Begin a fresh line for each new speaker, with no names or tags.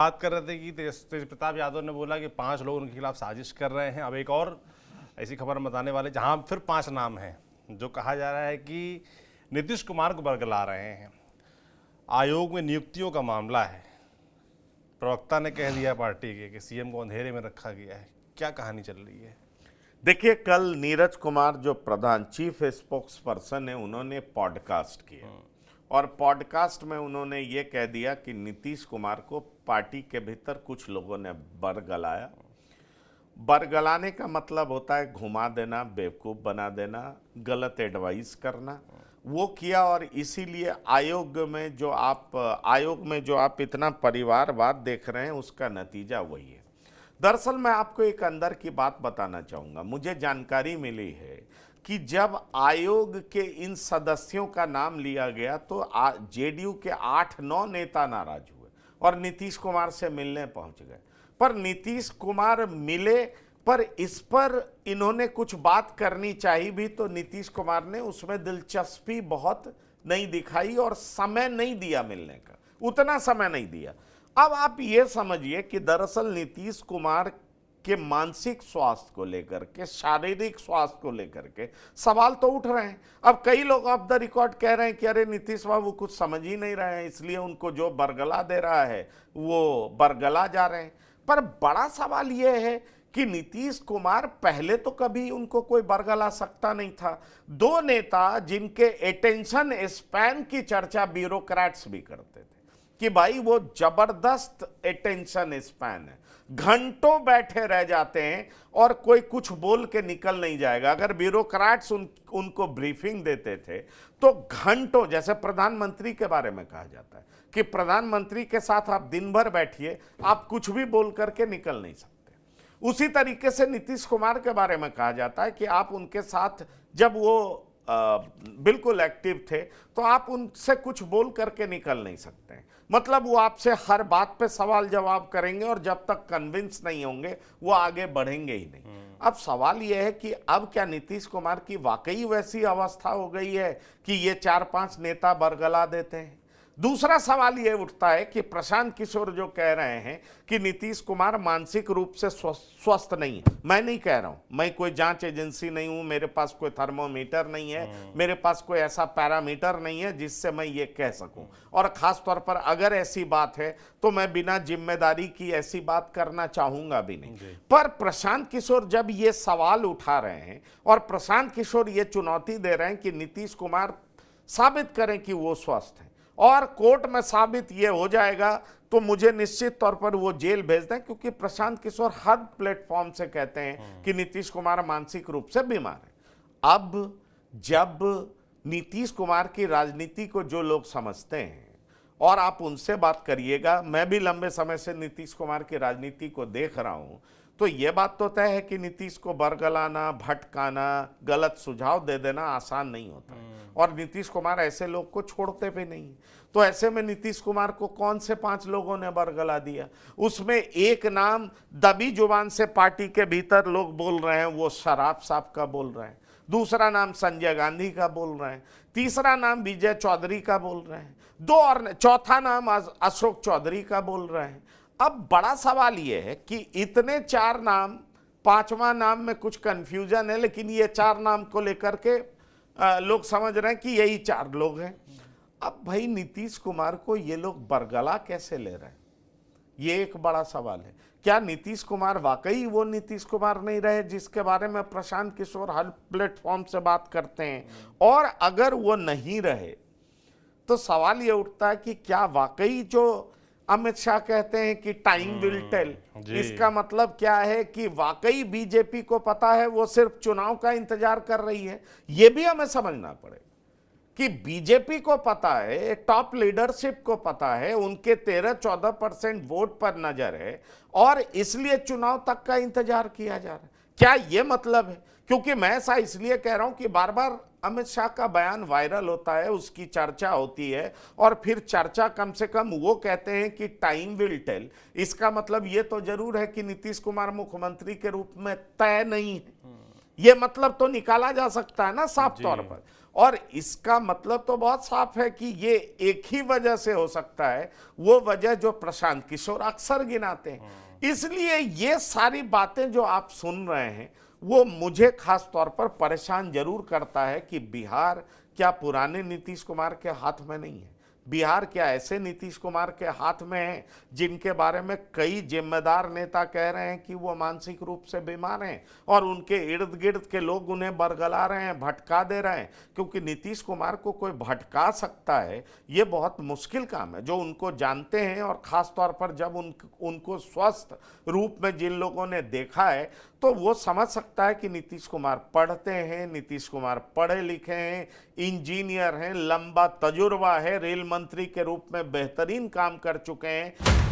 बात कर रहे थे कि तेज प्रताप यादव ने बोला कि 5 लोग उनके खिलाफ साजिश कर रहे हैं। अब एक और ऐसी खबर हम बताने वाले जहां फिर 5 नाम हैं जो कहा जा रहा है कि नीतीश कुमार को बरगला रहे हैं। आयोग में नियुक्तियों का मामला है। प्रवक्ता ने कह दिया पार्टी के कि सीएम को अंधेरे में रखा गया है। क्या कहानी चल रही है?
देखिए, कल नीरज कुमार जो प्रधान चीफ स्पोक्स पर्सन है, उन्होंने पॉडकास्ट किया और पॉडकास्ट में उन्होंने ये कह दिया कि नीतीश कुमार को पार्टी के भीतर कुछ लोगों ने बरगलाया। बरगलाने का मतलब होता है घुमा देना, बेवकूफ़ बना देना, गलत एडवाइस करना। वो किया और इसीलिए आयोग में जो आप इतना परिवारवाद देख रहे हैं, उसका नतीजा वही है। दरअसल मैं आपको एक अंदर की बात बताना चाहूँगा। मुझे जानकारी मिली है कि जब आयोग के इन सदस्यों का नाम लिया गया तो जेडीयू के 8-9 नेता नाराज हुए और नीतीश कुमार से मिलने पहुंच गए। पर नीतीश कुमार मिले, पर इस पर इन्होंने कुछ बात करनी चाहिए भी, तो नीतीश कुमार ने उसमें दिलचस्पी बहुत नहीं दिखाई और समय नहीं दिया मिलने का, उतना समय नहीं दिया। अब आप ये समझिए कि दरअसल नीतीश कुमार के मानसिक स्वास्थ्य को लेकर के, शारीरिक स्वास्थ्य को लेकर के सवाल तो उठ रहे हैं। अब कई लोग ऑफ द रिकॉर्ड कह रहे हैं कि अरे नीतीश बाबू कुछ समझ ही नहीं रहे हैं, इसलिए उनको जो बरगला दे रहा है वो बरगला जा रहे हैं। पर बड़ा सवाल यह है कि नीतीश कुमार पहले तो कभी उनको कोई बरगला सकता नहीं था। 2 नेता जिनके अटेंशन स्पैन की चर्चा ब्यूरोक्रेट्स भी करते थे कि भाई वो जबरदस्त अटेंशन स्पैन है, घंटों बैठे रह जाते हैं और कोई कुछ बोल के निकल नहीं जाएगा। अगर ब्यूरोक्रेट्स उनको ब्रीफिंग देते थे तो घंटों, जैसे प्रधानमंत्री के बारे में कहा जाता है कि प्रधानमंत्री के साथ आप दिन भर बैठिए, आप कुछ भी बोल करके निकल नहीं सकते। उसी तरीके से नीतीश कुमार के बारे में कहा जाता है कि आप उनके साथ जब वो बिल्कुल एक्टिव थे तो आप उनसे कुछ बोल करके निकल नहीं सकते हैं। मतलब वो आपसे हर बात पे सवाल जवाब करेंगे और जब तक कन्विंस नहीं होंगे वो आगे बढ़ेंगे ही नहीं। अब सवाल यह है कि अब क्या नीतीश कुमार की वाकई वैसी अवस्था हो गई है कि ये 4-5 नेता बरगला देते हैं? दूसरा सवाल यह उठता है कि प्रशांत किशोर जो कह रहे हैं कि नीतीश कुमार मानसिक रूप से स्वस्थ नहीं है। मैं नहीं कह रहा हूं, मैं कोई जांच एजेंसी नहीं हूं, मेरे पास कोई थर्मोमीटर नहीं है, मेरे पास कोई ऐसा पैरामीटर नहीं है जिससे मैं ये कह सकूं। और खास तौर पर अगर ऐसी बात है तो मैं बिना जिम्मेदारी की ऐसी बात करना चाहूंगा भी नहीं। पर प्रशांत किशोर जब ये सवाल उठा रहे हैं और प्रशांत किशोर ये चुनौती दे रहे हैं कि नीतीश कुमार साबित करें कि वो स्वस्थ है, और कोर्ट में साबित ये हो जाएगा तो मुझे निश्चित तौर पर वो जेल भेज दें, क्योंकि प्रशांत किशोर हर प्लेटफॉर्म से कहते हैं कि नीतीश कुमार मानसिक रूप से बीमार है। अब जब नीतीश कुमार की राजनीति को जो लोग समझते हैं और आप उनसे बात करिएगा, मैं भी लंबे समय से नीतीश कुमार की राजनीति को देख रहा हूं, तो यह बात तो तय है कि नीतीश को बरगलाना, भटकाना, गलत सुझाव दे देना आसान नहीं होता और नीतीश कुमार ऐसे लोग को छोड़ते भी नहीं। तो ऐसे में नीतीश कुमार को कौन से 5 लोगों ने बरगला दिया? उसमें एक नाम दबी जुबान से पार्टी के भीतर लोग बोल रहे हैं, वो शराब साहब का बोल रहे हैं। दूसरा नाम संजय गांधी का बोल रहे हैं। तीसरा नाम विजय चौधरी का बोल रहे हैं। 2 और चौथा नाम अशोक चौधरी का बोल रहे हैं। अब बड़ा सवाल यह है कि इतने 4 नाम, 5वां नाम में कुछ कंफ्यूजन है, लेकिन ये 4 नाम को लेकर के लोग समझ रहे हैं कि यही 4 लोग हैं। अब भाई नीतीश कुमार को ये लोग बरगला कैसे ले रहे हैं, ये एक बड़ा सवाल है। क्या नीतीश कुमार वाकई वो नीतीश कुमार नहीं रहे जिसके बारे में प्रशांत किशोर हर प्लेटफॉर्म से बात करते हैं? और अगर वो नहीं रहे तो सवाल ये उठता है कि क्या वाकई जो अमित शाह कहते हैं कि टाइम विल टेल, इसका मतलब क्या है कि वाकई बीजेपी को पता है, वो सिर्फ चुनाव का इंतजार कर रही है? ये भी हमें समझना पड़ेगा कि बीजेपी को पता है, टॉप लीडरशिप को पता है, उनके 13-14% वोट पर नजर है और इसलिए चुनाव तक का इंतजार किया जा रहा है। क्या ये मतलब है? क्योंकि मैं ऐसा इसलिए कह रहा हूं कि बार बार अमित शाह का बयान वायरल होता है, उसकी चर्चा होती है और फिर चर्चा कम से कम वो कहते हैं कि टाइम विल टेल। इसका मतलब ये तो जरूर है कि नीतीश कुमार मुख्यमंत्री के रूप में तय नहीं है। ये मतलब तो निकाला जा सकता है ना साफ तौर पर। और इसका मतलब तो बहुत साफ है कि ये एक ही वजह से हो सकता है, वो वजह जो प्रशांत किशोर अक्सर गिनाते हैं। इसलिए ये सारी बातें जो आप सुन रहे हैं वो मुझे खास तौर पर परेशान जरूर करता है कि बिहार क्या पुराने नीतीश कुमार के हाथ में नहीं है? बिहार क्या ऐसे नीतीश कुमार के हाथ में है जिनके बारे में कई जिम्मेदार नेता कह रहे हैं कि वो मानसिक रूप से बीमार हैं और उनके इर्द गिर्द के लोग उन्हें बरगला रहे हैं, भटका दे रहे हैं? क्योंकि नीतीश कुमार को कोई भटका सकता है ये बहुत मुश्किल काम है। जो उनको जानते हैं और खास तौर पर जब उनको स्वस्थ रूप में जिन लोगों ने देखा है तो वो समझ सकता है कि नीतीश कुमार पढ़ते हैं, नीतीश कुमार पढ़े लिखे हैं, इंजीनियर हैं, लंबा तजुर्बा है, रेल मंत्री के रूप में बेहतरीन काम कर चुके हैं।